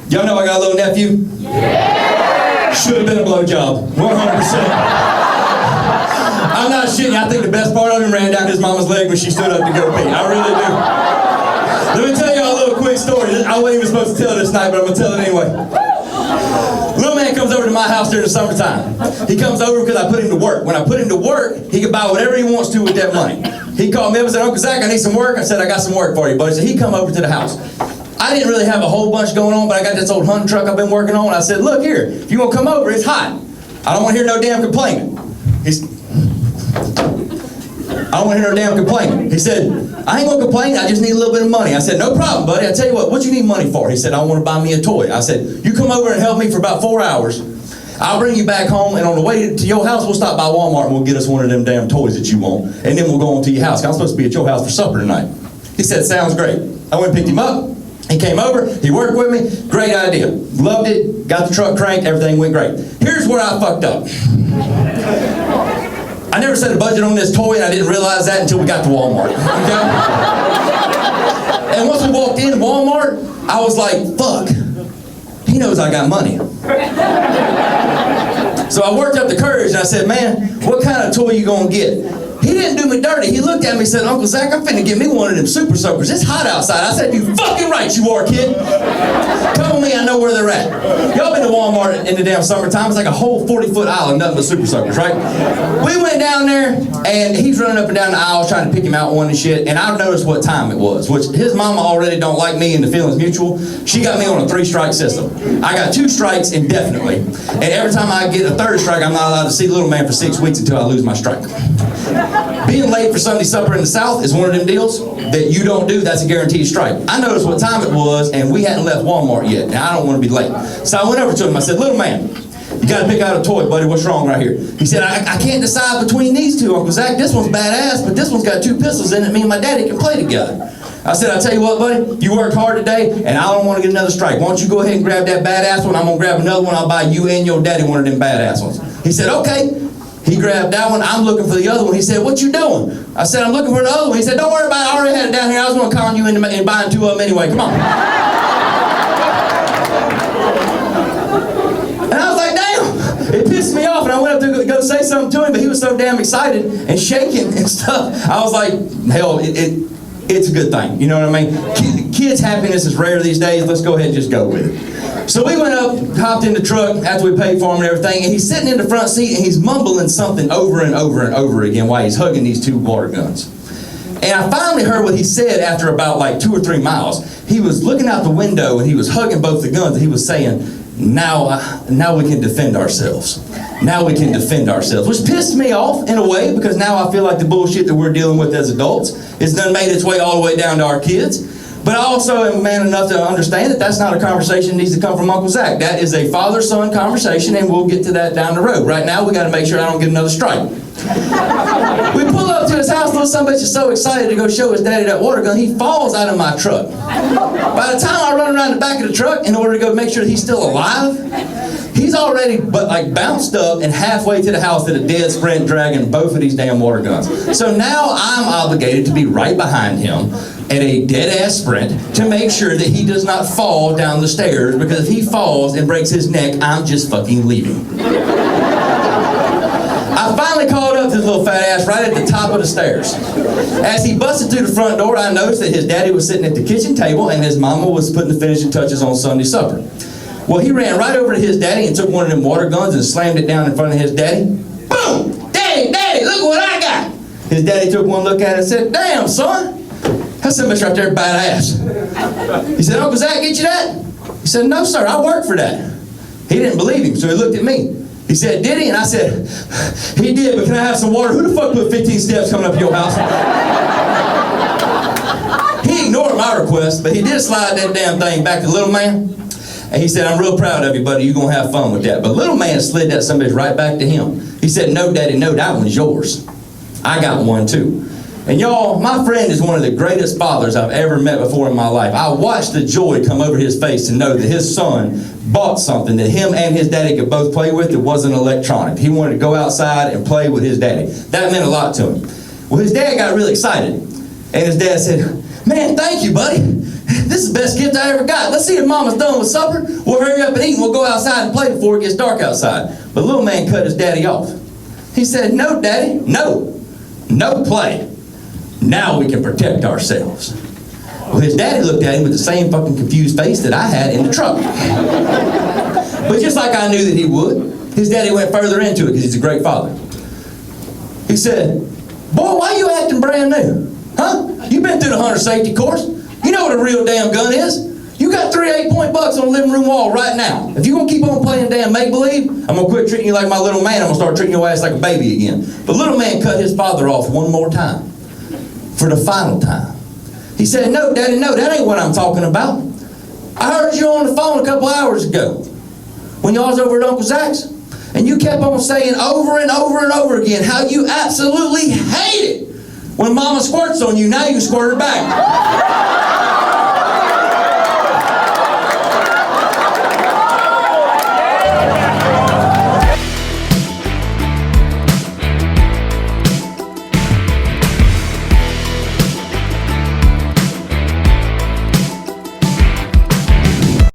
Y'all know I got a little nephew? Yeah! Should have been a blowjob, 100%. I'm not shitting you. I think the best part of him ran down his mama's leg when she stood up to go pee. I really do. Let me tell y'all a little quick story. I wasn't even supposed to tell this night, but I'm going to tell it anyway. Little man comes over to my house during the summertime. He comes over because I put him to work. When I put him to work, he can buy whatever he wants to with that money. He called me up and said, Uncle Zach, I need some work. I said, I got some work for you, buddy. So he come over to the house. I didn't really have a whole bunch going on, but I got this old hunting truck I've been working on. I said, look here, if you want to come over, it's hot. I don't want to hear no damn complaining. I don't want to hear no damn complaining. He said, I ain't going to complain, I just need a little bit of money. I said, no problem, buddy. I tell you what you need money for? He said, I want to buy me a toy. I said, you come over and help me for about 4 hours. I'll bring you back home, and on the way to your house, we'll stop by Walmart and we'll get us one of them damn toys that you want. And then we'll go on to your house. I'm supposed to be at your house for supper tonight. He said, sounds great. I went and picked him up. He came over, he worked with me, great idea. Loved it, got the truck cranked, everything went great. Here's where I fucked up. I never set a budget on this toy, and I didn't realize that until we got to Walmart. Okay? And once we walked into Walmart, I was like, fuck, he knows I got money. So I worked up the courage, and I said, man, what kind of toy you gonna get? He didn't do me dirty. He looked at me and said, Uncle Zach, I'm finna get me one of them super soakers. It's hot outside. I said, you fucking right you are, kid. Come with me, I know where they're at. Y'all been to Walmart in the damn summertime. It's like a whole 40-foot aisle of nothing but super soakers, right? We went down there, and he's running up and down the aisle trying to pick him out one and shit, and I noticed what time it was, which his mama already don't like me and the feeling's mutual. She got me on a 3-strike system. I got 2 strikes indefinitely, and every time I get a 3rd strike, I'm not allowed to see little man for 6 weeks until I lose my strike. Being late for Sunday supper in the South is one of them deals that you don't do, that's a guaranteed strike. I noticed what time it was, and we hadn't left Walmart yet, and I don't want to be late. So I went over to him, I said, little man, you got to pick out a toy, buddy, what's wrong right here? He said, I can't decide between these two, Uncle Zach. This one's badass, but this one's got 2 pistols in it, me and my daddy can play together. I said, I'll tell you what, buddy, you worked hard today, and I don't want to get another strike. Why don't you go ahead and grab that badass one, I'm going to grab another one, I'll buy you and your daddy one of them badass ones. He said, okay. He grabbed that one, I'm looking for the other one. He said, what you doing? I said, I'm looking for the other one. He said, don't worry about it, I already had it down here. I was going to con you into buying 2 of them anyway, come on. And I was like, damn, it pissed me off. And I went up to go say something to him, but he was so damn excited and shaking and stuff. I was like, hell, it's a good thing, you know what I mean? Kids' happiness is rare these days, let's go ahead and just go with it. So we went up, hopped in the truck after we paid for him and everything, and he's sitting in the front seat and he's mumbling something over and over and over again while he's hugging these 2 water guns. And I finally heard what he said after about like 2 or 3 miles. He was looking out the window and he was hugging both the guns and he was saying, now we can defend ourselves. Now we can defend ourselves. Which pissed me off in a way, because now I feel like the bullshit that we're dealing with as adults has done made its way all the way down to our kids. But I also am man enough to understand that that's not a conversation that needs to come from Uncle Zach. That is a father-son conversation, and we'll get to that down the road. Right now, we got to make sure I don't get another strike. We pull up to his house, little son bitch is so excited to go show his daddy that water gun, he falls out of my truck. By the time I run around the back of the truck in order to go make sure that he's still alive, he's already bounced up and halfway to the house at a dead sprint dragging both of these damn water guns. So now I'm obligated to be right behind him at a dead-ass sprint to make sure that he does not fall down the stairs, because if he falls and breaks his neck, I'm just fucking leaving. I finally called up this little fat ass right at the top of the stairs. As he busted through the front door, I noticed that his daddy was sitting at the kitchen table and his mama was putting the finishing touches on Sunday supper. Well, he ran right over to his daddy and took one of them water guns and slammed it down in front of his daddy. Boom! Daddy, look what I got! His daddy took one look at it and said, damn, son, that's so much right there, badass. He said, Uncle Zach, get you that? He said, no, sir, I work for that. He didn't believe him, so he looked at me. He said, did he? And I said, he did, but can I have some water? Who the fuck put 15 steps coming up to your house? He ignored my request, but he did slide that damn thing back to little man. And he said, I'm real proud of you, buddy. You're going to have fun with that. But little man slid that son of a bitch right back to him. He said, no, daddy, no, that one's yours. I got one, too. And y'all, my friend is one of the greatest fathers I've ever met before in my life. I watched the joy come over his face to know that his son bought something that him and his daddy could both play with that wasn't electronic. He wanted to go outside and play with his daddy. That meant a lot to him. Well, his dad got really excited. And his dad said, man, thank you, buddy. this is the best gift I ever got. Let's see if Mama's done with supper. We'll hurry up and eat, and we'll go outside and play before it gets dark outside. But little man cut his daddy off. He said, no, Daddy, no. No play. Now we can protect ourselves. Well, his daddy looked at him with the same fucking confused face that I had in the truck. But just like I knew that he would, his daddy went further into it because he's a great father. He said, boy, why you acting brand new? Huh? You been through the hunter safety course. You know what a real damn gun is. You got 3 8-point bucks on the living room wall right now. If you're going to keep on playing damn make-believe, I'm going to quit treating you like my little man. I'm going to start treating your ass like a baby again. But little man cut his father off one more time. For the final time. He said, no, Daddy, no, that ain't what I'm talking about. I heard you on the phone a couple hours ago when y'all was over at Uncle Zach's, and you kept on saying over and over and over again how you absolutely hate it when Mama squirts on you. Now you squirt her back.